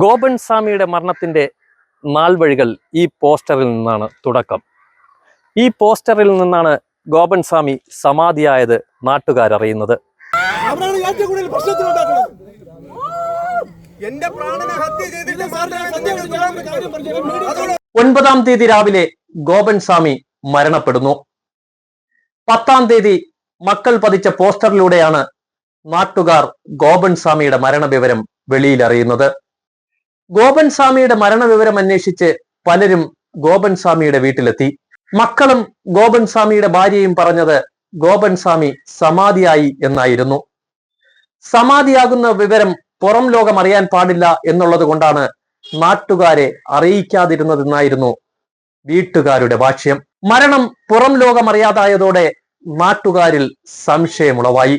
ഗോപൻ സ്വാമിയുടെ മരണത്തിന്റെ നാൾവഴികൾ ഈ പോസ്റ്ററിൽ നിന്നാണ് തുടക്കം. ഈ പോസ്റ്ററിൽ നിന്നാണ് ഗോപൻ സ്വാമി സമാധിയായത് നാട്ടുകാരറിയുന്നത്. 9-ാം തീയതി രാവിലെ ഗോപൻ സ്വാമി മരണപ്പെടുന്നു. 10-ാം തീയതി മക്കൾ പതിച്ച പോസ്റ്ററിലൂടെയാണ് നാട്ടുകാർ ഗോപൻ സ്വാമിയുടെ മരണവിവരം വെളിയിലറിയുന്നത്. ഗോപൻ സ്വാമിയുടെ മരണവിവരം അന്വേഷിച്ച് പലരും ഗോപൻ സ്വാമിയുടെ വീട്ടിലെത്തി. മക്കളും ഗോപൻ സ്വാമിയുടെ ഭാര്യയും പറഞ്ഞത് ഗോപൻ സ്വാമി സമാധിയായി എന്നായിരുന്നു. സമാധിയാകുന്ന വിവരം പുറം ലോകം അറിയാൻ പാടില്ല എന്നുള്ളത് കൊണ്ടാണ് നാട്ടുകാരെ അറിയിക്കാതിരുന്നതെന്നായിരുന്നു വീട്ടുകാരുടെ ഭാഷ്യം. മരണം പുറം ലോകം അറിയാതായതോടെ നാട്ടുകാരിൽ സംശയമുളവായി.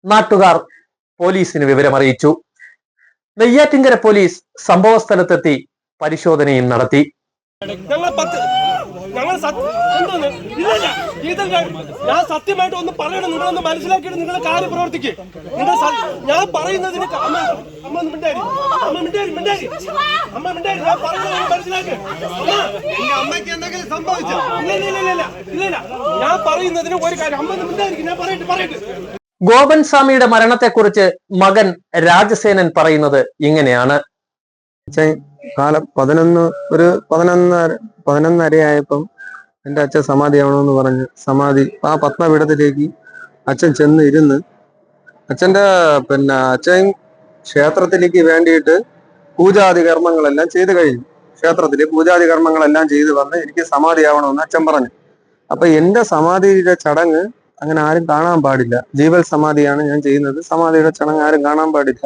നാട്ടുകാർ പോലീസിന് വിവരമറിയിച്ചു. നെയ്യാറ്റിൻകര പോലീസ് സംഭവ സ്ഥലത്തെത്തി പരിശോധനയും നടത്തി. ഞാൻ സത്യമായിട്ട് ഒന്ന് പറയണം, നിങ്ങളൊന്ന് മനസ്സിലാക്കിയിട്ട് നിങ്ങളുടെ കാര്യം പ്രവർത്തിക്കുക. ഞാൻ പറയുന്നതിന് ഞാൻ പറയുന്നതിന് ഒരു കാര്യം ഞാൻ പറയട്ടെ. ഗോപൻ സ്വാമിയുടെ മരണത്തെക്കുറിച്ച് മകൻ രാജസേനൻ പറയുന്നത് ഇങ്ങനെയാണ്. കാലം 11:30 എൻ്റെ അച്ഛൻ സമാധിയാവണമെന്ന് പറഞ്ഞ് ആ പത്മപീഠത്തിലേക്ക് അച്ഛൻ ചെന്ന് ഇരുന്ന് അച്ഛൻ ക്ഷേത്രത്തിലേക്ക് വേണ്ടിയിട്ട് പൂജാതി കർമ്മങ്ങളെല്ലാം ചെയ്തു കഴിഞ്ഞു. ക്ഷേത്രത്തില് പൂജാതി കർമ്മങ്ങളെല്ലാം ചെയ്തു വന്ന് എനിക്ക് സമാധിയാവണമെന്ന് അച്ഛൻ പറഞ്ഞു. അപ്പൊ എന്റെ സമാധിയുടെ ചടങ്ങ് അങ്ങനെ ആരും കാണാൻ പാടില്ല. ജീവൽ സമാധിയാണ് ഞാൻ ചെയ്യുന്നത്. സമാധിയുടെ ചടങ്ങ് ആരും കാണാൻ പാടില്ല.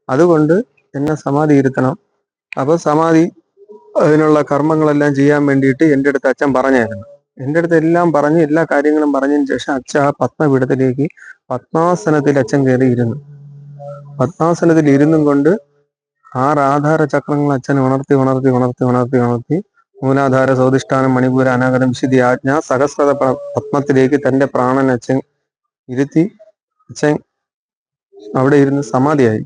അതുകൊണ്ട് എന്നെ സമാധി ഇരുത്തണം. അപ്പൊ സമാധി അതിനുള്ള കർമ്മങ്ങളെല്ലാം ചെയ്യാൻ വേണ്ടിയിട്ട് എൻ്റെ അടുത്ത് അച്ഛൻ പറഞ്ഞായിരുന്നു. എൻ്റെ അടുത്ത് എല്ലാം പറഞ്ഞ് എല്ലാ കാര്യങ്ങളും പറഞ്ഞതിന് ശേഷം അച്ഛൻ ആ പത്മപീഠത്തിലേക്ക് പത്മാസനത്തിൽ അച്ഛൻ കയറി ഇരുന്നു. പത്മാസനത്തിൽ ഇരുന്നും കൊണ്ട് 6 ആധാര ചക്രങ്ങൾ അച്ഛൻ ഉണർത്തി മൂലാധാര, സ്വാധിഷ്ഠാനം, മണിപൂര, അനാഗതം, വിശുദ്ധി, ആജ്ഞ, സഹസ്രത പത്മത്തിലേക്ക് തന്റെ പ്രാണൻ അച്ഛൻ ഇരുത്തി. അച്ഛൻ അവിടെ ഇരുന്ന് സമാധിയായി.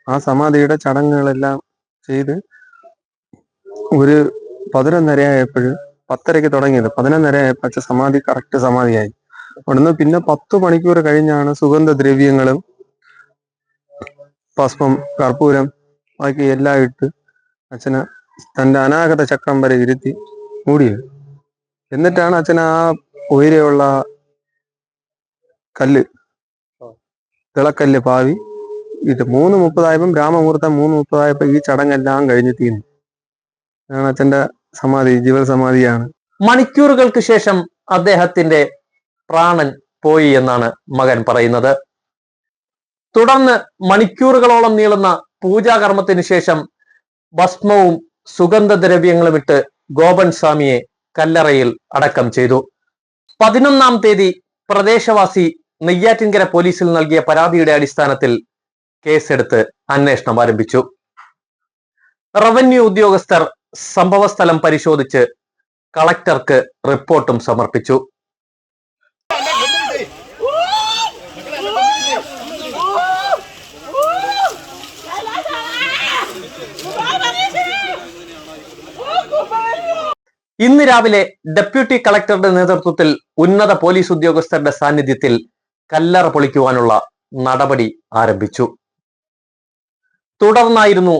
ആ സമാധിയുടെ ചടങ്ങുകളെല്ലാം ചെയ്ത് ഒരു 11:30 10:30 തുടങ്ങിയത്. 11:30 അച്ഛൻ സമാധി കറക്റ്റ് സമാധിയായി. അവിടുന്ന് പിന്നെ 10 മണിക്കൂർ കഴിഞ്ഞാണ് സുഗന്ധദ്രവ്യങ്ങളും ഭസ്മം, കർപ്പൂരം ബാക്കി എല്ലാം ഇട്ട് അച്ഛന് തന്റെ അനാഗത ചക്രം വരെ ഇരുത്തി മൂടിയത്. എന്നിട്ടാണ് അച്ഛൻ ആ ഉയരെയുള്ള കല്ല്, തിളക്കല്ല് പാവി ഇത് 3:30 ബ്രാഹ്മമുഹൂർത്തം 3:30 ഈ ചടങ്ങെല്ലാം കഴിഞ്ഞ് തീർന്നു. അതാണ് അച്ഛന്റെ സമാധി, ജീവൽ സമാധിയാണ്. മണിക്കൂറുകൾക്ക് ശേഷം അദ്ദേഹത്തിന്റെ പ്രാണൻ പോയി എന്നാണ് മകൻ പറയുന്നത്. തുടർന്ന് മണിക്കൂറുകളോളം നീളുന്ന പൂജാകർമ്മത്തിന് ശേഷം ഭസ്മവും സുഗന്ധദ്രവ്യങ്ങളും ഇട്ട് ഗോപൻ സ്വാമിയെ കല്ലറയിൽ അടക്കം ചെയ്തു. 11-ാം തീയതി പ്രദേശവാസി നെയ്യാറ്റിൻകര പോലീസിൽ നൽകിയ പരാതിയുടെ അടിസ്ഥാനത്തിൽ കേസെടുത്ത് അന്വേഷണം ആരംഭിച്ചു. റവന്യൂ ഉദ്യോഗസ്ഥർ സംഭവസ്ഥലം പരിശോധിച്ച് കളക്ടർക്ക് റിപ്പോർട്ടും സമർപ്പിച്ചു. ഇന്ന് രാവിലെ ഡെപ്യൂട്ടി കളക്ടറുടെ നേതൃത്വത്തിൽ ഉന്നത പോലീസ് ഉദ്യോഗസ്ഥരുടെ സാന്നിധ്യത്തിൽ കല്ലറ പൊളിക്കുവാനുള്ള നടപടി ആരംഭിച്ചു. തുടർന്നായിരുന്നു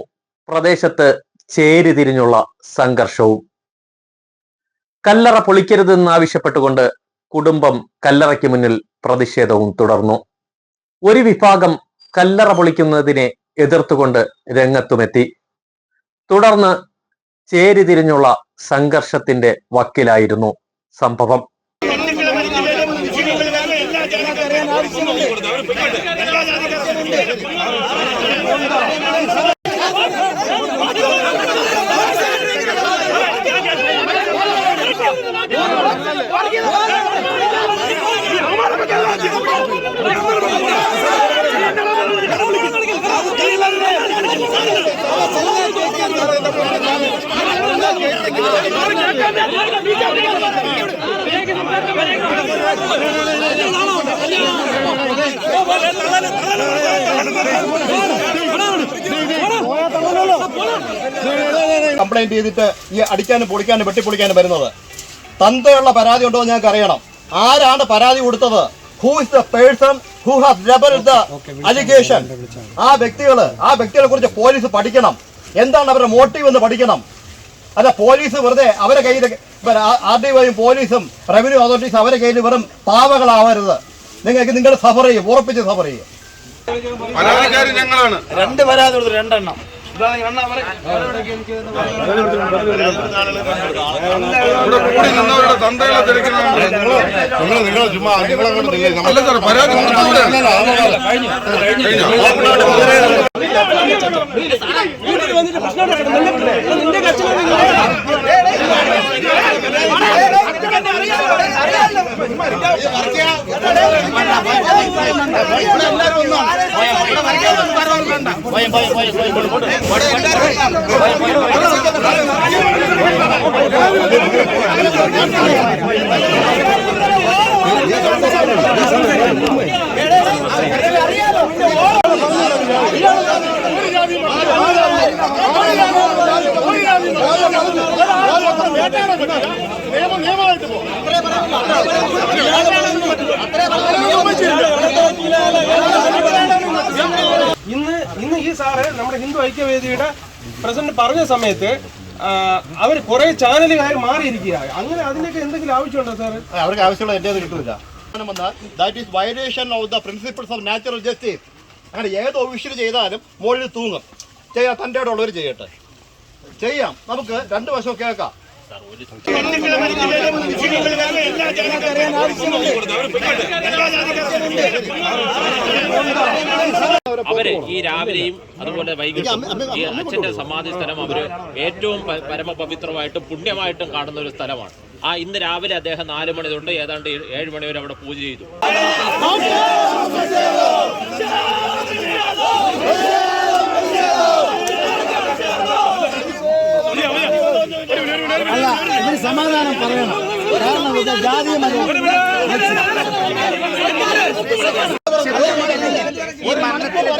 പ്രദേശത്ത് ചേരിതിരിഞ്ഞുള്ള സംഘർഷവും. കല്ലറ പൊളിക്കരുതെന്ന് ആവശ്യപ്പെട്ടുകൊണ്ട് കുടുംബം കല്ലറയ്ക്ക് മുന്നിൽ പ്രതിഷേധവും തുടർന്നു. ഒരു വിഭാഗം കല്ലറ പൊളിക്കുന്നതിനെ എതിർത്തുകൊണ്ട് രംഗത്തുമെത്തി. തുടർന്ന് ചേരിതിരിഞ്ഞുള്ള സംഘർഷത്തിന്റെ വക്കിലായിരുന്നു സംഭവം. കംപ്ലൈന്റ് ചെയ്തിട്ട് ഈ അടിക്കാനും പൊളിക്കാനും വെട്ടിപ്പൊളിക്കാനും വരുന്നത് തന്തയുള്ള പരാതി ഉണ്ടോ എന്ന് ഞങ്ങൾക്ക് അറിയണം. ആരാണ് പരാതി കൊടുത്തത്? Who is the person who has labelled the allegation? ആ വ്യക്തികളെ കുറിച്ച് പോലീസ് പഠിക്കണം. എന്താണ് അവരുടെ മോട്ടീവ് എന്ന് പഠിക്കണം. അല്ല പോലീസ് വെറുതെ അവരെ കയ്യിൽ RDOയും പോലീസും റവന്യൂ അതോറിറ്റീസ് അവരെ കയ്യിൽ വെറും പാവകളാവരുത്. നിങ്ങൾക്ക് നിങ്ങളുടെ സഫർ ചെയ്യും, ഉറപ്പിച്ച് സഫർ ചെയ്യും. പരാതിക്കാരി ഞങ്ങളാണ്. 2 പരാതി കൊടുത്തു, 2 എണ്ണം. തന്തകളെ നിങ്ങൾ ചുമ്മാ അല്ല സാർ പരാതി ഇന്ന് ഈ സാറ് നമ്മുടെ ഹിന്ദു ഐക്യവേദിയുടെ പ്രസിഡന്റ് പറഞ്ഞ സമയത്ത് അവർ കുറെ ചാനലുകാർ മാറിയിരിക്കുക. അങ്ങനെ അതിനൊക്കെ എന്തെങ്കിലും ആവശ്യമുണ്ടോ സാറ്? അവർക്ക് ആവശ്യമുള്ള എന്റെ കിട്ടില്ല. That is violation of the principles of natural justice. അങ്ങനെ ഏത് ഒഫീഷ്യൽ ചെയ്താലും മുകളിൽ തൂങ്ങും. ചെയ്യാൻ തൻ്റെ ഉള്ളവർ ചെയ്യട്ടെ, ചെയ്യാം. നമുക്ക് 2 വശം കേൾക്കാം. അവര് ഈ രാവിലെയും അതുപോലെ വൈകിട്ടും ഈ അച്ഛന്റെ സമാധി സ്ഥലം അവര് ഏറ്റവും പരമപവിത്രമായിട്ടും പുണ്യമായിട്ടും കാണുന്ന ഒരു സ്ഥലമാണ്. ഇന്ന് രാവിലെ അദ്ദേഹം 4 മണി തൊട്ട് ഏതാണ്ട് 7 മണി വരെ അവിടെ പൂജ ചെയ്തു. അല്ല, ഇതിന് സമാധാനം പറയണം. കാരണം ഇത് ജാതിയും ഈ മരണത്തിലെ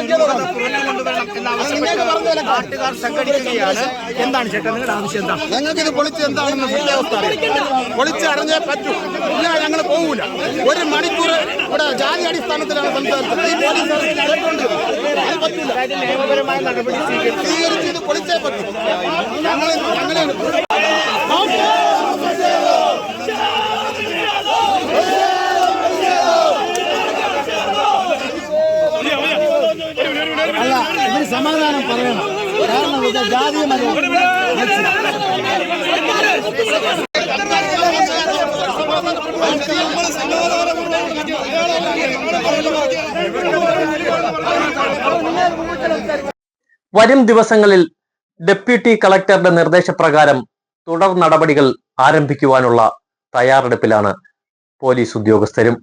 നാട്ടുകാർ സംഘടിക്കുകയാണ്. എന്താണ് ചേട്ടാ നിങ്ങളുടെ ആവശ്യം? എന്താ? ഞങ്ങൾക്ക് ഇത് പൊളിച്ച് എന്താണെന്ന് അവസ്ഥ പൊളിച്ചറിഞ്ഞേ പറ്റൂ. ഇല്ല, ഞങ്ങൾ പോകൂല. 1 മണിക്കൂർ ഇവിടെ ജാതി അടിസ്ഥാനത്തിലാണ് സംസാരിച്ചത്. ഈ പോലീസ് അത് പറ്റൂല. നിയമപരമായ നടപടി സ്വീകരിച്ച് ഇത് പൊളിച്ചേ പറ്റൂ. ഞങ്ങൾ അല്ല, ഇതിന് സമാധാനം പറയണം. കാരണം ഇത് ജാതിയും വരും ദിവസങ്ങളിൽ ഡെപ്യൂട്ടി കളക്ടറുടെ നിർദ്ദേശപ്രകാരം തുടർ നടപടികൾ ആരംഭിക്കുവാനുള്ള തയ്യാറെടുപ്പിലാണ് പോലീസ് ഉദ്യോഗസ്ഥരും.